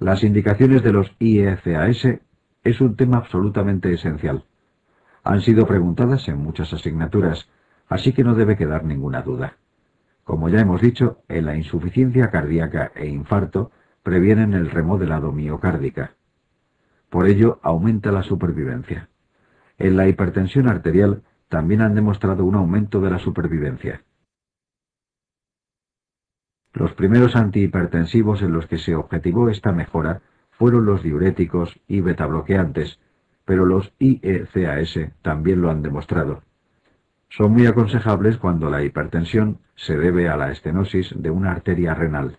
Las indicaciones de los IECAS es un tema absolutamente esencial. Han sido preguntadas en muchas asignaturas, así que no debe quedar ninguna duda. Como ya hemos dicho, en la insuficiencia cardíaca e infarto previenen el remodelado miocárdica. Por ello, aumenta la supervivencia. En la hipertensión arterial también han demostrado un aumento de la supervivencia. Los primeros antihipertensivos en los que se objetivó esta mejora fueron los diuréticos y betabloqueantes, pero los IECAS también lo han demostrado. Son muy aconsejables cuando la hipertensión se debe a la estenosis de una arteria renal.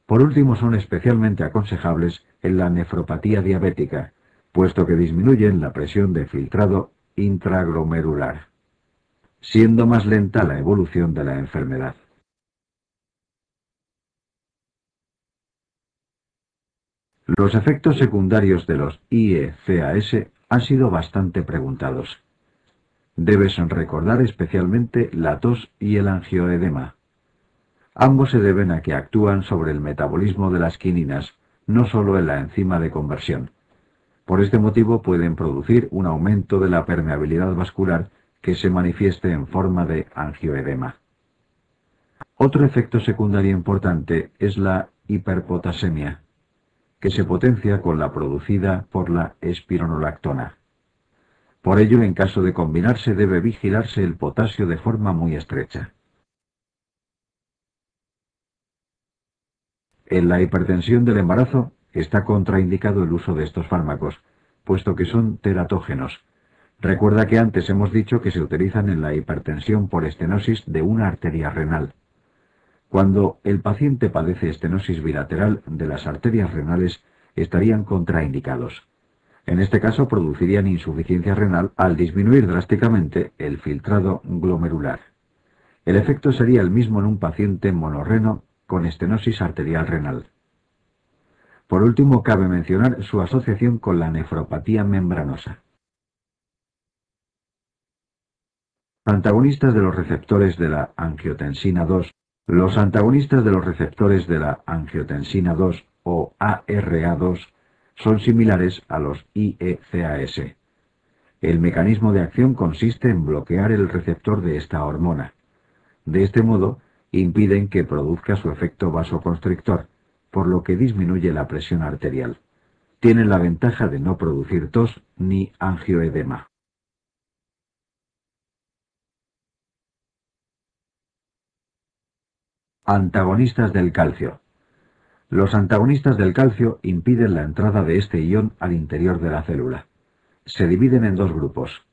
Por último, son especialmente aconsejables en la nefropatía diabética, puesto que disminuyen la presión de filtrado intraglomerular, siendo más lenta la evolución de la enfermedad. Los efectos secundarios de los IECAS han sido bastante preguntados. Debes recordar especialmente la tos y el angioedema. Ambos se deben a que actúan sobre el metabolismo de las quininas, no solo en la enzima de conversión. Por este motivo pueden producir un aumento de la permeabilidad vascular que se manifieste en forma de angioedema. Otro efecto secundario importante es la hiperpotasemia, que se potencia con la producida por la espironolactona. Por ello, en caso de combinarse, debe vigilarse el potasio de forma muy estrecha. En la hipertensión del embarazo está contraindicado el uso de estos fármacos, puesto que son teratógenos. Recuerda que antes hemos dicho que se utilizan en la hipertensión por estenosis de una arteria renal. Cuando el paciente padece estenosis bilateral de las arterias renales, estarían contraindicados. En este caso producirían insuficiencia renal al disminuir drásticamente el filtrado glomerular. El efecto sería el mismo en un paciente monorreno con estenosis arterial renal. Por último, cabe mencionar su asociación con la nefropatía membranosa. Antagonistas de los receptores de la angiotensina 2. Los antagonistas de los receptores de la angiotensina 2 o ARA2 son similares a los IECAS. El mecanismo de acción consiste en bloquear el receptor de esta hormona. De este modo, impiden que produzca su efecto vasoconstrictor, por lo que disminuye la presión arterial. Tienen la ventaja de no producir tos ni angioedema. Antagonistas del calcio. Los antagonistas del calcio impiden la entrada de este ion al interior de la célula. Se dividen en dos grupos: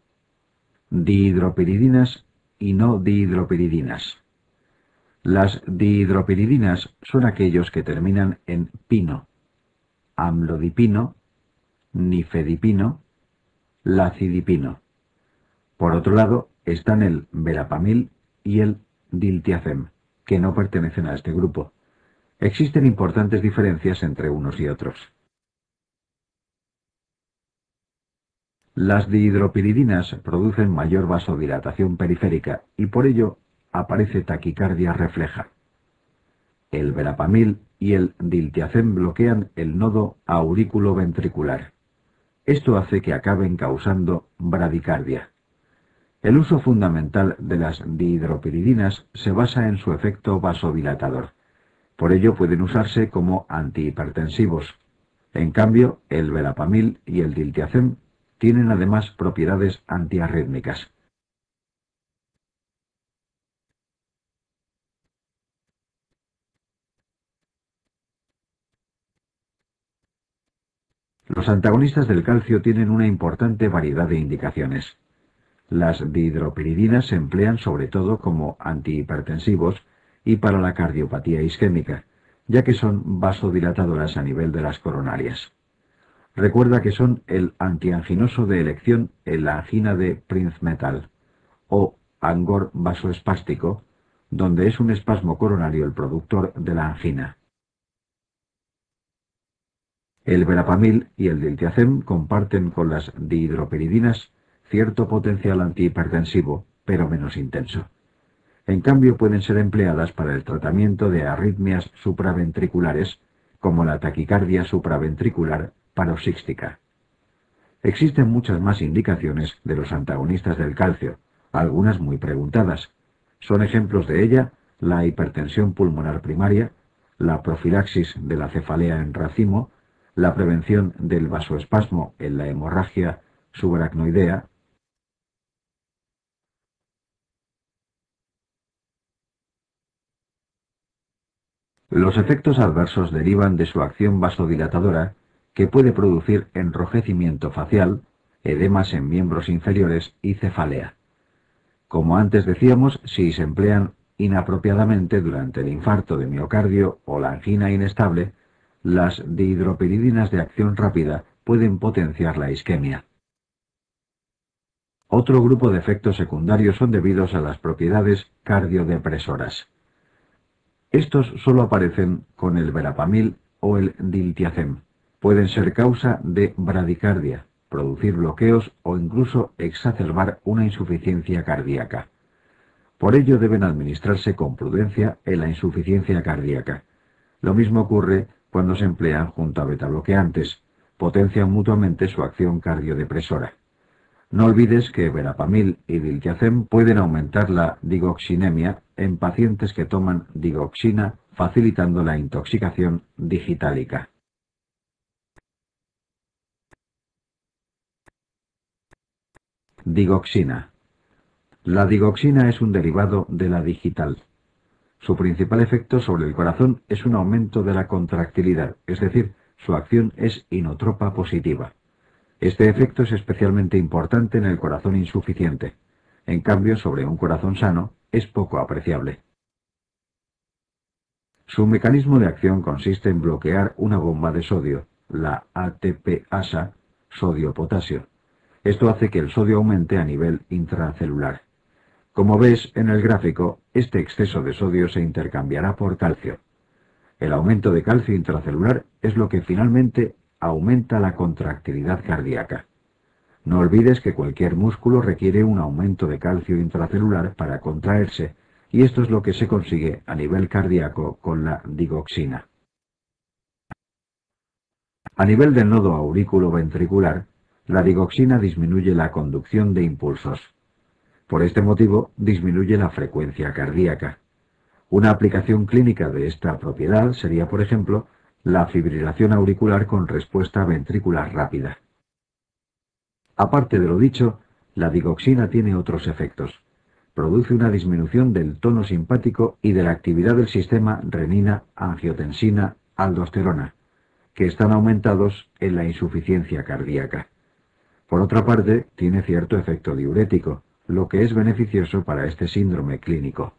dihidropiridinas y no dihidropiridinas. Las dihidropiridinas son aquellos que terminan en pino, amlodipino, nifedipino, lacidipino. Por otro lado, están el verapamil y el diltiazem, que no pertenecen a este grupo. Existen importantes diferencias entre unos y otros. Las dihidropiridinas producen mayor vasodilatación periférica y por ello aparece taquicardia refleja. El verapamil y el diltiazem bloquean el nodo aurículo-ventricular. Esto hace que acaben causando bradicardia. El uso fundamental de las dihidropiridinas se basa en su efecto vasodilatador. Por ello pueden usarse como antihipertensivos. En cambio, el verapamil y el diltiazem tienen además propiedades antiarrítmicas. Los antagonistas del calcio tienen una importante variedad de indicaciones. Las dihidropiridinas se emplean sobre todo como antihipertensivos y para la cardiopatía isquémica, ya que son vasodilatadoras a nivel de las coronarias. Recuerda que son el antianginoso de elección en la angina de Prinzmetal o angor vasoespástico, donde es un espasmo coronario el productor de la angina. El verapamil y el diltiazem comparten con las dihidropiridinas cierto potencial antihipertensivo, pero menos intenso. En cambio, pueden ser empleadas para el tratamiento de arritmias supraventriculares, como la taquicardia supraventricular paroxística. Existen muchas más indicaciones de los antagonistas del calcio, algunas muy preguntadas. Son ejemplos de ella la hipertensión pulmonar primaria, la profilaxis de la cefalea en racimo, la prevención del vasoespasmo en la hemorragia subaracnoidea. Los efectos adversos derivan de su acción vasodilatadora, que puede producir enrojecimiento facial, edemas en miembros inferiores y cefalea. Como antes decíamos, si se emplean inapropiadamente durante el infarto de miocardio o la angina inestable, las dihidropiridinas de acción rápida pueden potenciar la isquemia. Otro grupo de efectos secundarios son debidos a las propiedades cardiodepresoras. Estos solo aparecen con el verapamil o el diltiazem. Pueden ser causa de bradicardia, producir bloqueos o incluso exacerbar una insuficiencia cardíaca. Por ello deben administrarse con prudencia en la insuficiencia cardíaca. Lo mismo ocurre cuando se emplean junto a betabloqueantes, potencian mutuamente su acción cardiodepresora. No olvides que verapamil y diltiazem pueden aumentar la digoxinemia en pacientes que toman digoxina, facilitando la intoxicación digitálica. Digoxina. La digoxina es un derivado de la digital. Su principal efecto sobre el corazón es un aumento de la contractilidad, es decir, su acción es inotropa positiva. Este efecto es especialmente importante en el corazón insuficiente. En cambio, sobre un corazón sano, es poco apreciable. Su mecanismo de acción consiste en bloquear una bomba de sodio, la ATPasa, sodio-potasio. Esto hace que el sodio aumente a nivel intracelular. Como ves en el gráfico, este exceso de sodio se intercambiará por calcio. El aumento de calcio intracelular es lo que finalmente aumenta la contractilidad cardíaca. No olvides que cualquier músculo requiere un aumento de calcio intracelular para contraerse, y esto es lo que se consigue a nivel cardíaco con la digoxina. A nivel del nodo aurículo-ventricular, la digoxina disminuye la conducción de impulsos. Por este motivo, disminuye la frecuencia cardíaca. Una aplicación clínica de esta propiedad sería, por ejemplo, la fibrilación auricular con respuesta ventricular rápida. Aparte de lo dicho, la digoxina tiene otros efectos. Produce una disminución del tono simpático y de la actividad del sistema renina-angiotensina-aldosterona, que están aumentados en la insuficiencia cardíaca. Por otra parte, tiene cierto efecto diurético, lo que es beneficioso para este síndrome clínico.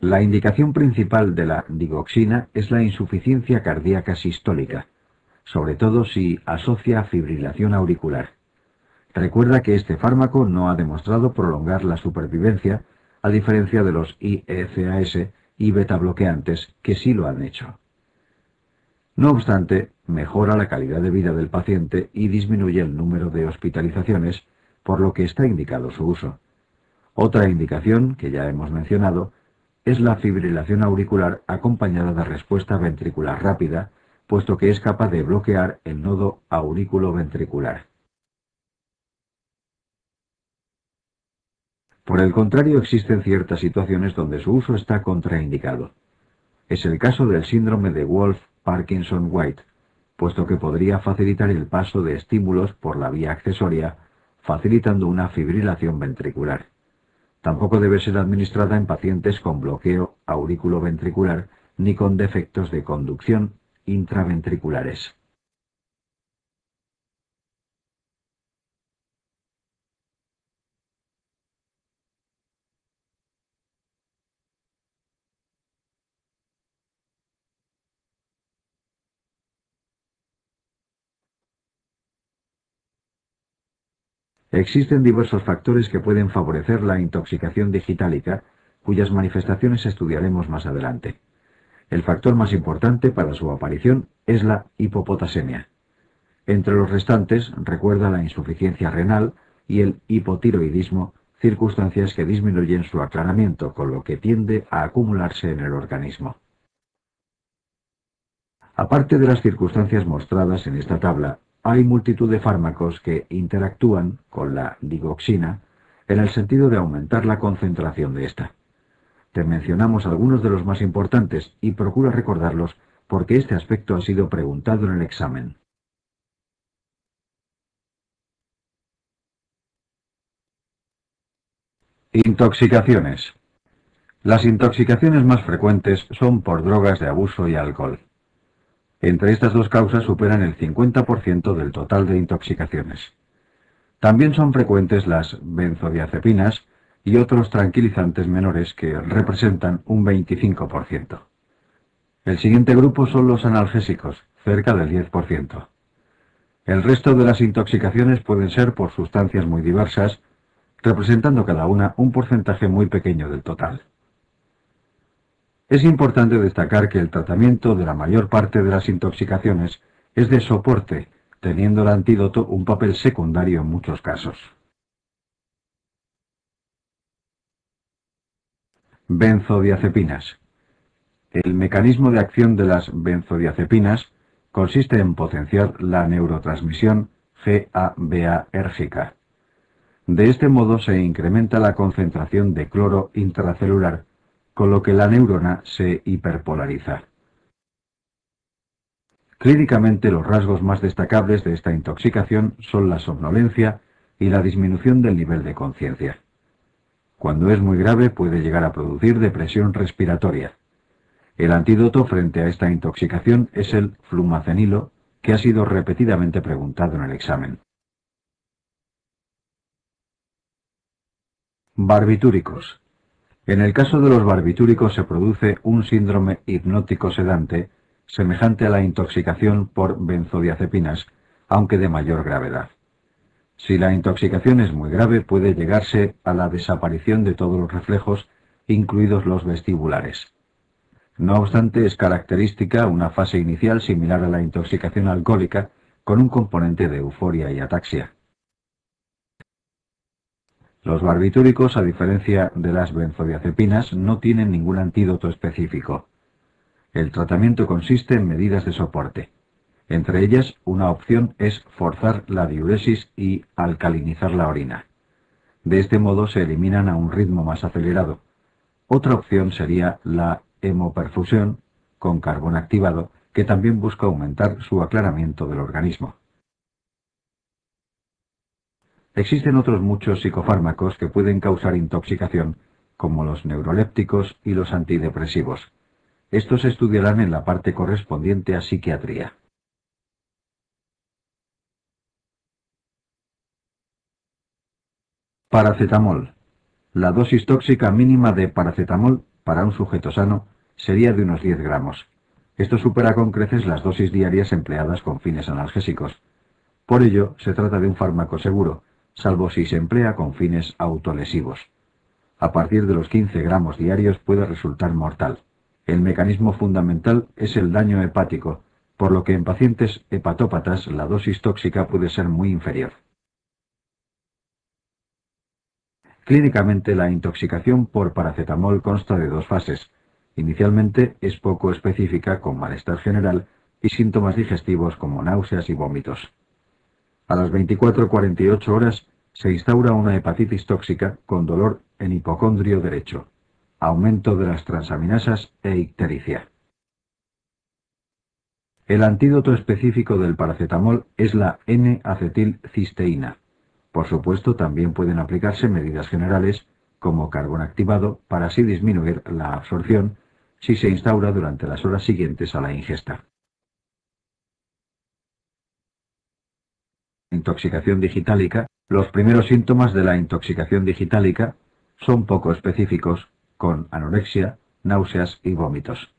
La indicación principal de la digoxina es la insuficiencia cardíaca sistólica, sobre todo si asocia fibrilación auricular. Recuerda que este fármaco no ha demostrado prolongar la supervivencia, a diferencia de los IECAS y betabloqueantes, que sí lo han hecho. No obstante, mejora la calidad de vida del paciente y disminuye el número de hospitalizaciones, por lo que está indicado su uso. Otra indicación, que ya hemos mencionado, es la fibrilación auricular acompañada de respuesta ventricular rápida, puesto que es capaz de bloquear el nodo aurículo-ventricular. Por el contrario, existen ciertas situaciones donde su uso está contraindicado. Es el caso del síndrome de Wolff-Parkinson-White, puesto que podría facilitar el paso de estímulos por la vía accesoria, facilitando una fibrilación ventricular. Tampoco debe ser administrada en pacientes con bloqueo auriculoventricular ni con defectos de conducción intraventriculares. Existen diversos factores que pueden favorecer la intoxicación digitálica, cuyas manifestaciones estudiaremos más adelante. El factor más importante para su aparición es la hipopotasemia. Entre los restantes, recuerda la insuficiencia renal y el hipotiroidismo, circunstancias que disminuyen su aclaramiento, con lo que tiende a acumularse en el organismo. Aparte de las circunstancias mostradas en esta tabla, hay multitud de fármacos que interactúan con la digoxina en el sentido de aumentar la concentración de esta. Te mencionamos algunos de los más importantes y procura recordarlos porque este aspecto ha sido preguntado en el examen. Intoxicaciones. Las intoxicaciones más frecuentes son por drogas de abuso y alcohol. Entre estas dos causas superan el 50% del total de intoxicaciones. También son frecuentes las benzodiazepinas y otros tranquilizantes menores que representan un 25%. El siguiente grupo son los analgésicos, cerca del 10%. El resto de las intoxicaciones pueden ser por sustancias muy diversas, representando cada una un porcentaje muy pequeño del total. Es importante destacar que el tratamiento de la mayor parte de las intoxicaciones es de soporte, teniendo el antídoto un papel secundario en muchos casos. Benzodiazepinas. El mecanismo de acción de las benzodiazepinas consiste en potenciar la neurotransmisión GABAérgica. De este modo se incrementa la concentración de cloro intracelular, con lo que la neurona se hiperpolariza. Clínicamente, los rasgos más destacables de esta intoxicación son la somnolencia y la disminución del nivel de conciencia. Cuando es muy grave puede llegar a producir depresión respiratoria. El antídoto frente a esta intoxicación es el flumacenilo, que ha sido repetidamente preguntado en el examen. Barbitúricos. En el caso de los barbitúricos se produce un síndrome hipnótico sedante semejante a la intoxicación por benzodiazepinas, aunque de mayor gravedad. Si la intoxicación es muy grave, puede llegarse a la desaparición de todos los reflejos, incluidos los vestibulares. No obstante, es característica una fase inicial similar a la intoxicación alcohólica, con un componente de euforia y ataxia. Los barbitúricos, a diferencia de las benzodiazepinas, no tienen ningún antídoto específico. El tratamiento consiste en medidas de soporte. Entre ellas, una opción es forzar la diuresis y alcalinizar la orina. De este modo se eliminan a un ritmo más acelerado. Otra opción sería la hemoperfusión con carbón activado, que también busca aumentar su aclaramiento del organismo. Existen otros muchos psicofármacos que pueden causar intoxicación, como los neurolépticos y los antidepresivos. Estos se estudiarán en la parte correspondiente a psiquiatría. Paracetamol. La dosis tóxica mínima de paracetamol para un sujeto sano sería de unos 10 gramos. Esto supera con creces las dosis diarias empleadas con fines analgésicos. Por ello, se trata de un fármaco seguro, salvo si se emplea con fines autolesivos. A partir de los 15 gramos diarios puede resultar mortal. El mecanismo fundamental es el daño hepático, por lo que en pacientes hepatópatas la dosis tóxica puede ser muy inferior. Clínicamente, la intoxicación por paracetamol consta de dos fases. Inicialmente es poco específica, con malestar general y síntomas digestivos como náuseas y vómitos. A las 24-48 horas se instaura una hepatitis tóxica con dolor en hipocondrio derecho, aumento de las transaminasas e ictericia. El antídoto específico del paracetamol es la N-acetilcisteína. Por supuesto, también pueden aplicarse medidas generales, como carbón activado, para así disminuir la absorción si se instaura durante las horas siguientes a la ingesta. Intoxicación digitálica. Los primeros síntomas de la intoxicación digitálica son poco específicos, con anorexia, náuseas y vómitos.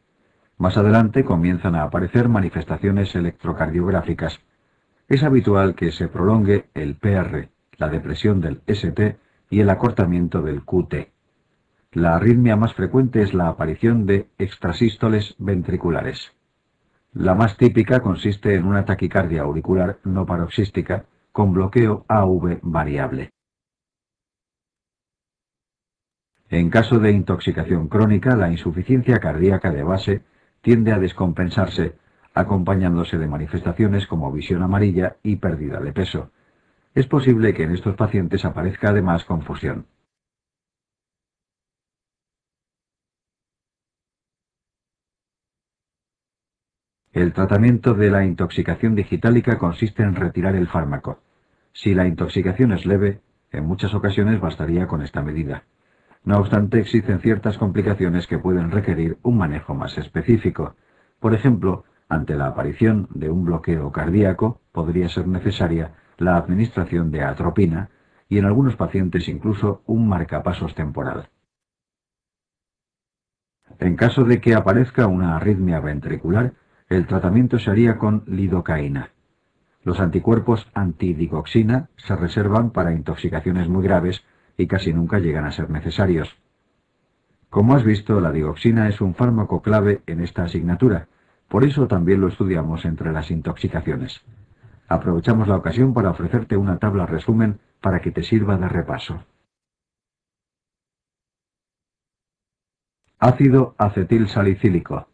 Más adelante comienzan a aparecer manifestaciones electrocardiográficas. Es habitual que se prolongue el PR, la depresión del ST y el acortamiento del QT. La arritmia más frecuente es la aparición de extrasístoles ventriculares. La más típica consiste en una taquicardia auricular no paroxística con bloqueo AV variable. En caso de intoxicación crónica, la insuficiencia cardíaca de base tiende a descompensarse, acompañándose de manifestaciones como visión amarilla y pérdida de peso. Es posible que en estos pacientes aparezca además confusión. El tratamiento de la intoxicación digitálica consiste en retirar el fármaco. Si la intoxicación es leve, en muchas ocasiones bastaría con esta medida. No obstante, existen ciertas complicaciones que pueden requerir un manejo más específico. Por ejemplo, ante la aparición de un bloqueo cardíaco, podría ser necesaria la administración de atropina y en algunos pacientes incluso un marcapasos temporal. En caso de que aparezca una arritmia ventricular, el tratamiento se haría con lidocaína. Los anticuerpos antidigoxina se reservan para intoxicaciones muy graves y casi nunca llegan a ser necesarios. Como has visto, la digoxina es un fármaco clave en esta asignatura, por eso también lo estudiamos entre las intoxicaciones. Aprovechamos la ocasión para ofrecerte una tabla resumen para que te sirva de repaso. Ácido acetil salicílico.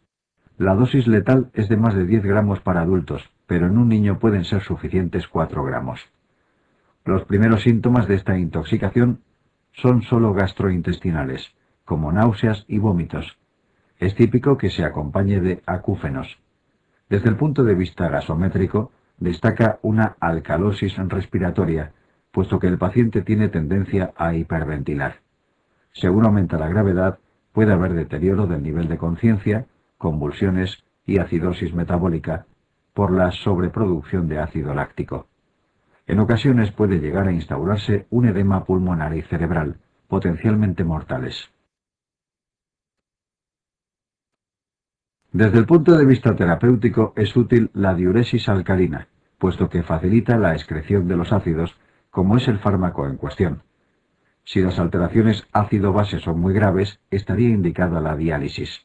La dosis letal es de más de 10 gramos para adultos, pero en un niño pueden ser suficientes 4 gramos. Los primeros síntomas de esta intoxicación son solo gastrointestinales, como náuseas y vómitos. Es típico que se acompañe de acúfenos. Desde el punto de vista gasométrico, destaca una alcalosis respiratoria, puesto que el paciente tiene tendencia a hiperventilar. Según aumenta la gravedad, puede haber deterioro del nivel de conciencia, convulsiones y acidosis metabólica por la sobreproducción de ácido láctico. En ocasiones puede llegar a instaurarse un edema pulmonar y cerebral, potencialmente mortales. Desde el punto de vista terapéutico es útil la diuresis alcalina, puesto que facilita la excreción de los ácidos, como es el fármaco en cuestión. Si las alteraciones ácido-base son muy graves, estaría indicada la diálisis.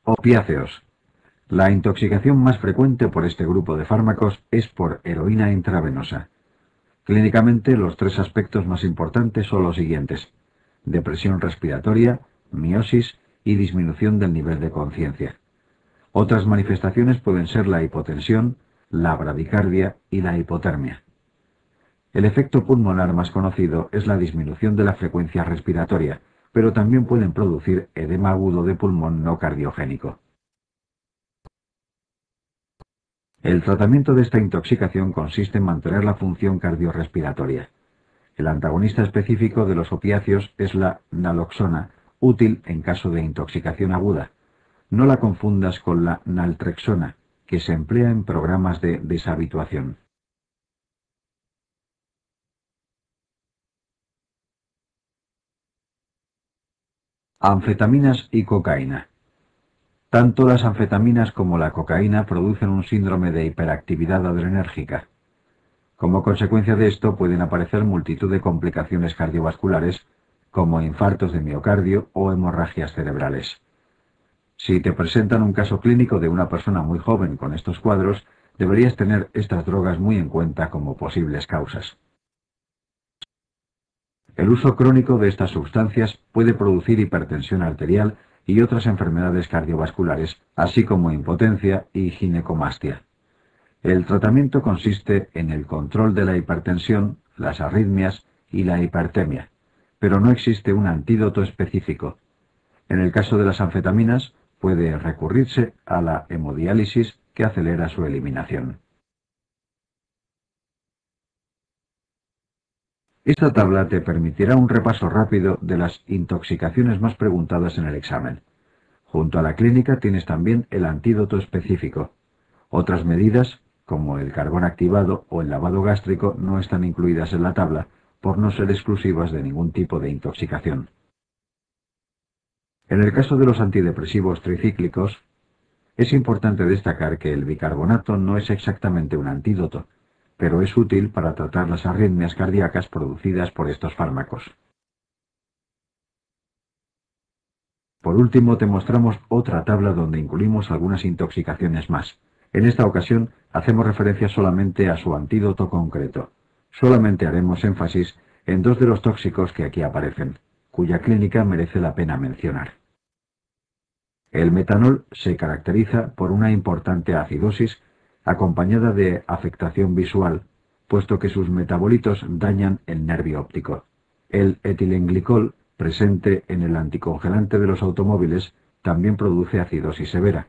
Opiáceos. La intoxicación más frecuente por este grupo de fármacos es por heroína intravenosa. Clínicamente, los tres aspectos más importantes son los siguientes: depresión respiratoria, miosis y disminución del nivel de conciencia. Otras manifestaciones pueden ser la hipotensión, la bradicardia y la hipotermia. El efecto pulmonar más conocido es la disminución de la frecuencia respiratoria, pero también pueden producir edema agudo de pulmón no cardiogénico. El tratamiento de esta intoxicación consiste en mantener la función cardiorrespiratoria. El antagonista específico de los opiáceos es la naloxona, útil en caso de intoxicación aguda. No la confundas con la naltrexona, que se emplea en programas de deshabituación. Anfetaminas y cocaína. Tanto las anfetaminas como la cocaína producen un síndrome de hiperactividad adrenérgica. Como consecuencia de esto pueden aparecer multitud de complicaciones cardiovasculares, como infartos de miocardio o hemorragias cerebrales. Si te presentan un caso clínico de una persona muy joven con estos cuadros, deberías tener estas drogas muy en cuenta como posibles causas. El uso crónico de estas sustancias puede producir hipertensión arterial y otras enfermedades cardiovasculares, así como impotencia y ginecomastia. El tratamiento consiste en el control de la hipertensión, las arritmias y la hipertemia, pero no existe un antídoto específico. En el caso de las anfetaminas, puede recurrirse a la hemodiálisis, que acelera su eliminación. Esta tabla te permitirá un repaso rápido de las intoxicaciones más preguntadas en el examen. Junto a la clínica tienes también el antídoto específico. Otras medidas, como el carbón activado o el lavado gástrico, no están incluidas en la tabla por no ser exclusivas de ningún tipo de intoxicación. En el caso de los antidepresivos tricíclicos, es importante destacar que el bicarbonato no es exactamente un antídoto, pero es útil para tratar las arritmias cardíacas producidas por estos fármacos. Por último, te mostramos otra tabla donde incluimos algunas intoxicaciones más. En esta ocasión Hacemos referencia solamente a su antídoto concreto. Solamente haremos énfasis en dos de los tóxicos que aquí aparecen, cuya clínica merece la pena mencionar. El metanol se caracteriza por una importante acidosis acompañada de afectación visual, puesto que sus metabolitos dañan el nervio óptico. El etilenglicol, presente en el anticongelante de los automóviles, también produce acidosis severa.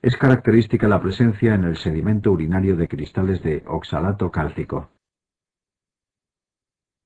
Es característica la presencia en el sedimento urinario de cristales de oxalato cálcico.